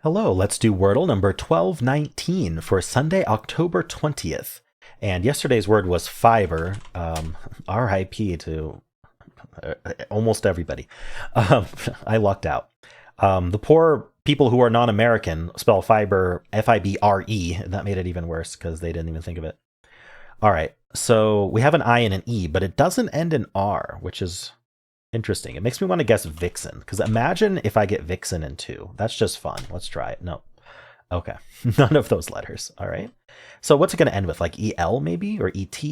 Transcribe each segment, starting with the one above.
Hello, let's do Wordle number 1219 for Sunday, October 20th. And yesterday's word was fiber. RIP to almost everybody. Um, I lucked out. The poor people who are non American spell fiber Fibre, and that made it even worse because they didn't even think of it. All right, so we have an I and an E, but it doesn't end in R, which is interesting. It makes me want to guess Vixen, because imagine if I get Vixen in two. That's just fun. Let's try it. No. Okay. None of those letters. All right. So what's it going to end with? Like EL maybe? Or ET?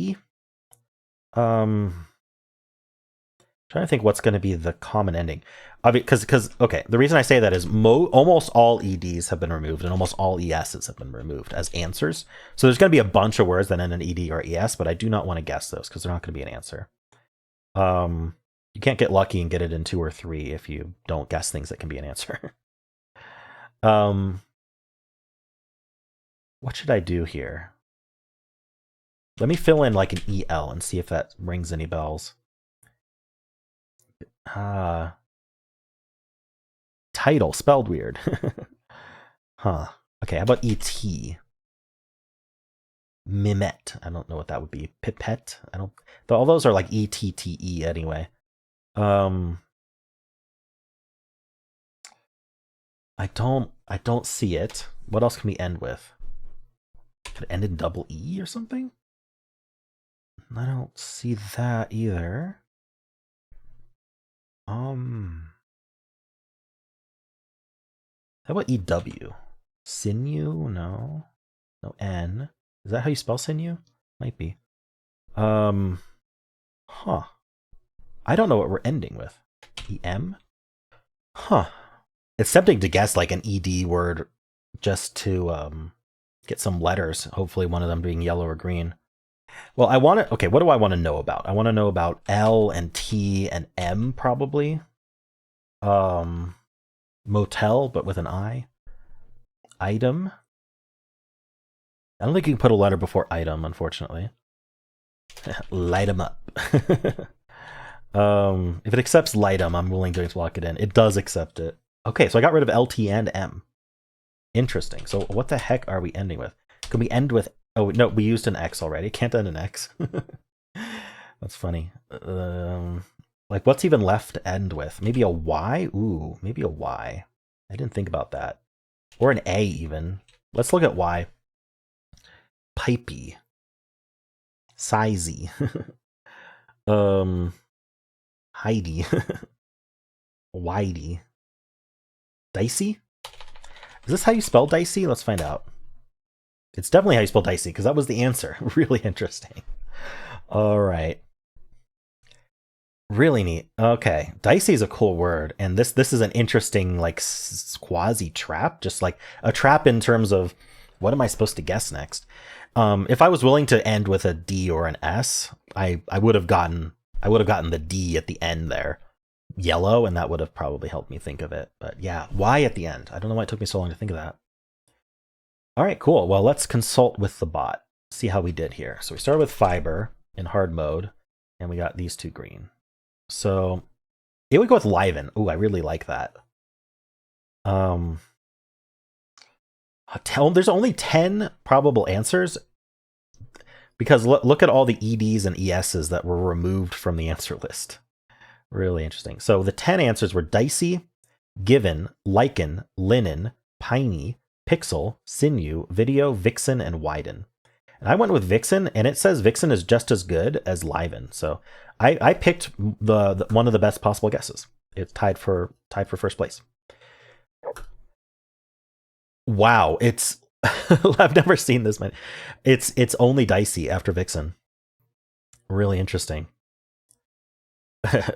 Trying to think what's going to be the common ending. Because okay, the reason I say that is almost all EDs have been removed and almost all ESs have been removed as answers. So there's going to be a bunch of words that end in ED or ES, but I do not want to guess those because they're not going to be an answer. You can't get lucky and get it in two or three if you don't guess things that can be an answer. What should I do here? Let me fill in like an EL and see if that rings any bells. Title, spelled weird. Huh. Okay, how about ET? Mimet. I don't know what that would be. Pipette. I don't. All those are like ETTE anyway. I don't see it. What else can we end with? Could it end in double E or something? I don't see that either. How about EW? Sinew? No. No N. Is that how you spell sinew? Might be. Huh. I don't know what we're ending with. EM? Huh. It's tempting to guess like an ED word just to get some letters, hopefully one of them being yellow or green. Well, I want to, okay, what do I want to know about? I want to know about L and T and M probably. Motel, but with an I. Item. I don't think you can put a letter before item, unfortunately. Light 'em up. If it accepts light 'em, I'm willing to lock it in. It does accept it. Okay, so I got rid of LT and M. Interesting. So what the heck are we ending with? Can we end with... Oh, no, we used an X already. Can't end an X. That's funny. Like, what's even left to end with? Maybe a Y? Ooh, maybe a Y. I didn't think about that. Or an A, even. Let's look at Y. Pipey. Sizey. Heidi. Whitey. Dicey? Is this how you spell dicey? Let's find out. It's definitely how you spell dicey, because that was the answer. Really interesting. All right. Really neat. Okay. Dicey is a cool word, and this is an interesting, like, quasi trap. Just like a trap in terms of what am I supposed to guess next? If I was willing to end with a D or an S, I would have gotten the D at the end there. Yellow, and that would have probably helped me think of it. But yeah, Y at the end. I don't know why it took me so long to think of that. All right, cool. Well, let's consult with the bot. See how we did here. So we started with fiber in hard mode, and we got these two green. So it would go with liven. Ooh, I really like that. There's only 10 probable answers because look at all the EDs and ESs that were removed from the answer list. Really interesting. So the 10 answers were dicey, given, lichen, linen, piney, pixel, sinew, video, vixen, and widen. And I went with vixen, and it says vixen is just as good as liven. So I picked the one of the best possible guesses. It's tied for first place. Wow, it's I've never seen this many. It's only dicey after vixen. Really interesting.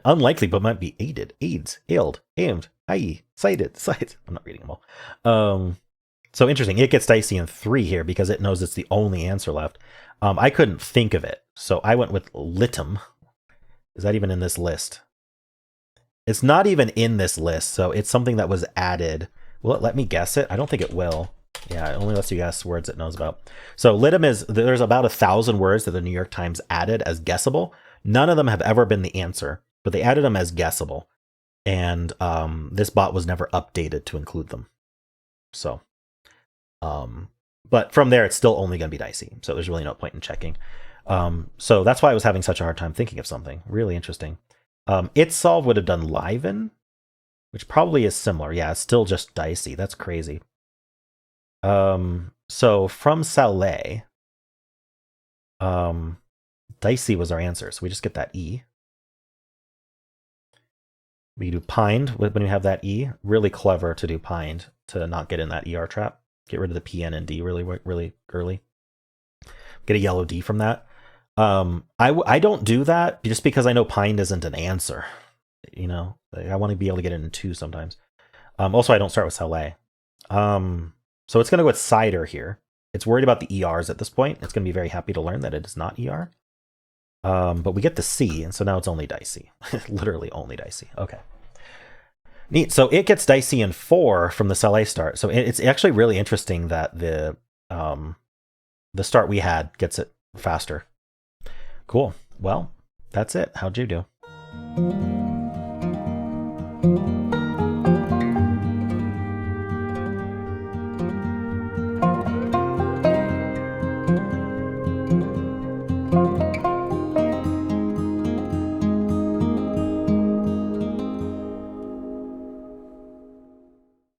Unlikely, but might be aided, aids, ailed, aimed, i.e., cited. I'm not reading them all. So interesting. It gets dicey in 3 here because it knows it's the only answer left. I couldn't think of it, so I went with litum. Is that even in this list? It's not even in this list, so it's something that was added. Will it let me guess it? I don't think it will. Yeah, it only lets you guess words it knows about. So litum there's about 1,000 words that the New York Times added as guessable. None of them have ever been the answer, but they added them as guessable. And this bot was never updated to include them. So, but from there, it's still only going to be dicey. So there's really no point in checking. So that's why I was having such a hard time thinking of something really interesting. Its solve would have done liven, which probably is similar. Yeah, it's still just dicey. That's crazy. So from Saleh, dicey was our answer. So we just get that E. We do pined when we have that E. Really clever to do pined to not get in that ER trap. Get rid of the PN and D really early. Get a yellow D from that. I don't do that just because I know pined isn't an answer. You know, I want to be able to get it in 2 sometimes. Also, I don't start with Saleh. So it's going to go with cider here. It's worried about the ERs at this point. It's going to be very happy to learn that it is not ER. But we get the C, and so now it's only dicey. Literally only dicey. Okay. Neat. So it gets dicey in 4 from the Saleh start. So it's actually really interesting that the start we had gets it faster. Cool. Well, that's it. How'd you do?